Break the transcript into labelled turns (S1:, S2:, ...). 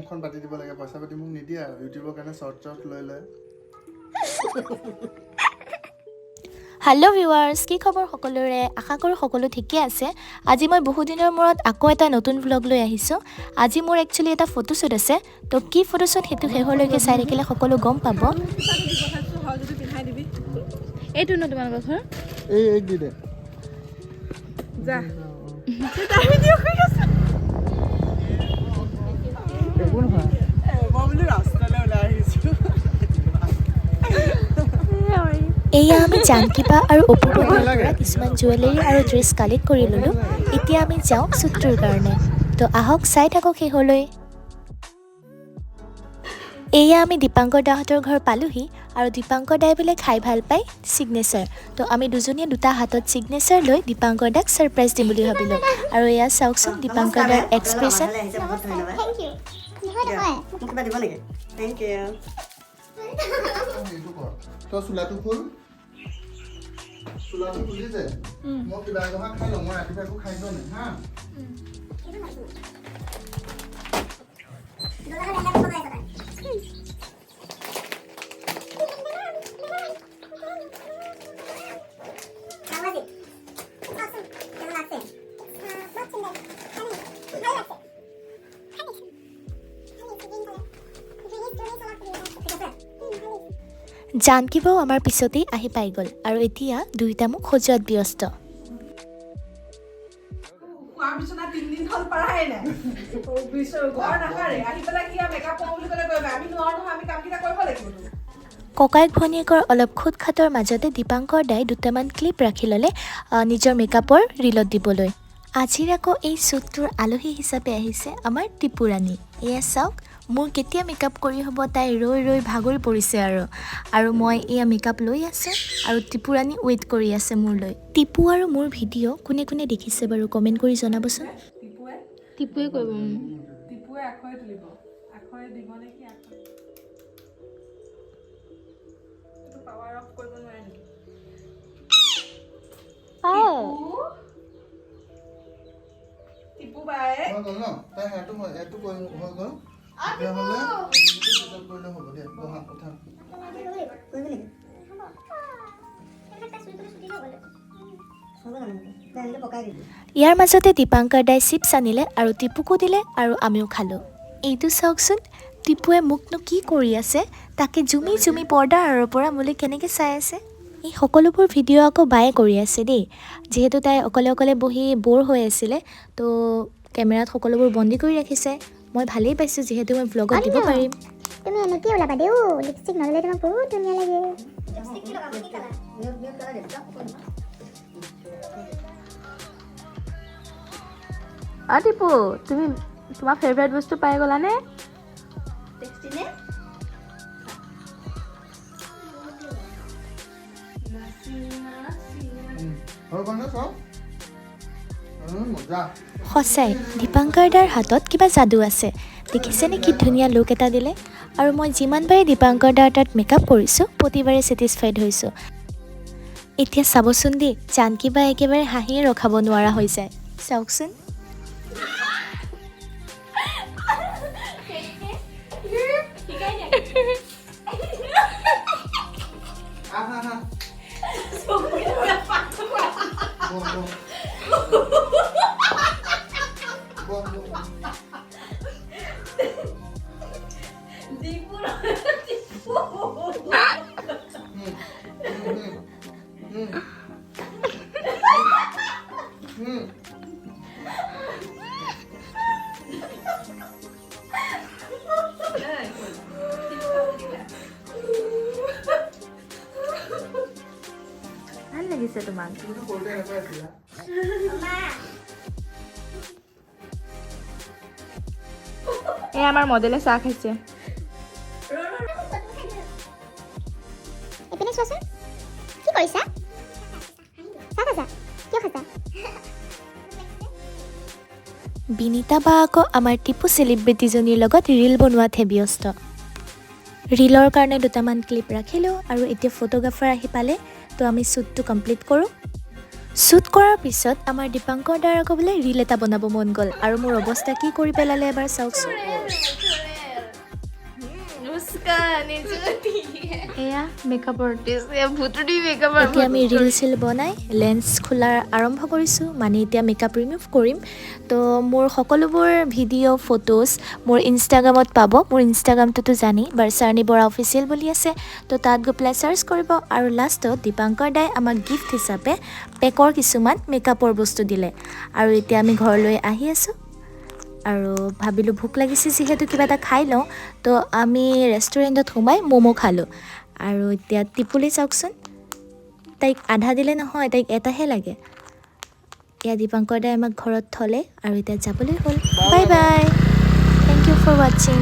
S1: মুখখন পাতি দিব লাগে পইচা পাতি মোক নিদিয়ে আৰু ইউটিউবৰ কাৰণে শৰ্ট লৈ লয়
S2: হেল্ল' ভিউৱাৰ্ছ কি খবৰ সকলোৰে আশা কৰোঁ সকলো ঠিকে আছে আজি মই বহু দিনৰ মূৰত আকৌ এটা নতুন ভ্লগ লৈ আহিছোঁ আজি মোৰ একচুৱেলি এটা ফটোশ্বুট আছে তো কি ফটোশ্বুট সেইটো শেষলৈকে চাই থাকিলে সকলো গম পাব
S3: এইটো ন তোমালোকৰ ঘৰ
S1: এই দি দে
S3: যা তাই ভিডিঅ' কৰি আছে
S1: কোন হয় মই বুলি ৰাস্তালৈ ওলাই আহিছোঁ
S2: এয়া আমি জানকিবা আৰু অপূৰ্বৰ পৰা কিছুমান জুৱেলাৰী আৰু ড্ৰেছ কালেক্ট কৰি ল'লোঁ এতিয়া আমি যাওঁ শ্বুটটোৰ কাৰণে তো আহক চাই থাকক শেষলৈ এয়া আমি দীপাংকৰ দাহঁতৰ ঘৰ পালোহি আৰু দীপাংকৰ দাই বোলে খাই ভাল পায় ছিগনেচাৰ তো আমি দুজনীয়ে দুটা হাতত ছিগনেচাৰ লৈ দীপাংকৰ দাক ছাৰপ্ৰাইজ দিম বুলি ভাবিলোঁ আৰু এয়া চাওকচোন দীপাংকৰ দাৰ এক্সপ্ৰেশ্যন
S1: তো চুলাটো ফুল চুলাটো ফুলি যে মই কিবা এগহা খাই লওঁ মই ৰাতিপুৱা একো খাই যোৱা নাই হা
S2: জানকিবাও আমাৰ পিছতেই আহি পাই গ'ল আৰু এতিয়া দুইটা মোক সজোৱাত ব্যস্ত ককাইক ভনীয়েকৰ অলপ খুট খাটৰ মাজতে দীপাংকৰ দাই দুটামান ক্লিপ ৰাখি ল'লে নিজৰ মেকআপৰ ৰীলত দিবলৈ আজিৰ আকৌ এই শ্বুটটোৰ আলহী হিচাপে আহিছে আমাৰ টিপুৰাণী এয়া চাওক মোৰ কেতিয়া মেকআপ কৰি হ'ব তাই ৰৈ ভাগৰি পৰিছে আৰু মই এয়া মেকআপ লৈ আছোঁ আৰু টিপুৰাণী ৱেইট কৰি আছে মোৰলৈ টিপু আৰু মোৰ ভিডিঅ' কোনে কোনে দেখিছে বাৰু কমেণ্ট কৰি জনাবচোন
S3: টিপুৱে কৰিব
S4: টিপুৱে আখৰে তুলিব আখৰে দিব নেকি আখৰে এইটো পাৱাৰ অফ কৰিব নোৱাৰে নেকি টিপু বাই
S1: হৈ গ'ল ন তাই সেইটো হৈ গ'ল তেতিয়াহ'লে কৰিলে হ'ব দে বহা উঠা
S2: ইয়াৰ মাজতে দীপাংকৰ দাই চিপছ আনিলে আৰু টিপুকো দিলে আৰু আমিও খালোঁ এইটো চাওকচোন টিপুৱে মোকনো কি কৰি আছে তাকে জুমি পৰ্দাৰ আঁৰৰ পৰা মোলৈ কেনেকৈ চাই আছে এই সকলোবোৰ ভিডিঅ' আকৌ বায়ে কৰি আছে দেই যিহেতু তাই অকলে বহি ব'ৰ হৈ আছিলে তো কেমেৰাত সকলোবোৰ বন্দী কৰি ৰাখিছে মই ভালেই পাইছোঁ যিহেতু মই ভ্লগত দিব পাৰিম
S5: তুমি এনেকৈ ওলাবা দেও লিপষ্টিক নললে তোমাক বহুত ধুনীয়া লাগে
S3: টিপু তুমি তোমাৰ ফেভৰেট বস্তু পাই গ'লানে
S2: সঁচাই দীপাংকৰ দাৰ হাতত কিবা যাদু আছে দেখিছেনে কি ধুনীয়া লুক এটা দিলে আৰু মই যিমানবাৰে দীপাংকৰ দাৰ তাত মেকআপ কৰিছোঁ প্ৰতিবাৰে ছেটিছফাইড হৈছোঁ এতিয়া চাবচোন দেই জানকিবা একেবাৰে হাঁহিয়ে ৰখাব নোৱাৰা হৈ যায় চাওকচোন
S3: ভাল লাগিছে তোমাক এই আমাৰ মডেলে চাহ খাইছে
S5: এপিনে চোৱাচোন কি কৰিছা চাহ খাইছা কিয় খাইছা
S2: বিনিতা বা আকৌ আমাৰ টিপু চেলিব্ৰিটিজনীৰ লগত ৰীল বনোৱাতহে ব্যস্ত ৰীলৰ কাৰণে দুটামান ক্লিপ ৰাখিলোঁ আৰু এতিয়া ফটোগ্ৰাফাৰ আহি পালে তো আমি শ্বুটটো কমপ্লিট কৰোঁ শ্বুট কৰাৰ পিছত আমাৰ দীপাংকৰ দাৰ আকৌ বোলে ৰীল এটা বনাব মন গ'ল আৰু মোৰ অৱস্থা কি কৰি পেলালে এবাৰ চাওকচোন
S3: এয়া মেকআপ আৰ্টিষ্ট এয়া ভুতুৰি মেকআপ
S2: এতিয়া আমি ৰীল চিল বনাই লেন্স খোলাৰ আৰম্ভ কৰিছোঁ মানে এতিয়া মেকআপ ৰিমুভ কৰিম তো মোৰ সকলোবোৰ ভিডিঅ' ফটোজ মোৰ ইনষ্টাগ্ৰামত পাব মোৰ ইনষ্টাগ্ৰামটোতো জানি বাৰচাৰণী বৰা অফিচিয়েল বুলি আছে তো তাত গৈ পেলাই চাৰ্চ কৰিব আৰু লাষ্টত দীপাংকৰ দাই আমাক গিফ্ট হিচাপে পেকৰ কিছুমান মেকআপৰ বস্তু দিলে আৰু এতিয়া আমি ঘৰলৈ আহি আছোঁ আৰু ভাবিলোঁ ভোক লাগিছে যিহেতু কিবা এটা খাই লওঁ তো আমি ৰেষ্টুৰেণ্টত সোমাই ম'ম' খালোঁ আৰু এতিয়া টিপুলি চাওকচোন তাইক আধা দিলে নহয় তাইক এটাহে লাগে এয়া দীপাংকৰ দাই আমাক ঘৰত থ'লে আৰু এতিয়া যাবলৈ হ'ল bye bye thank you for ৱাচিং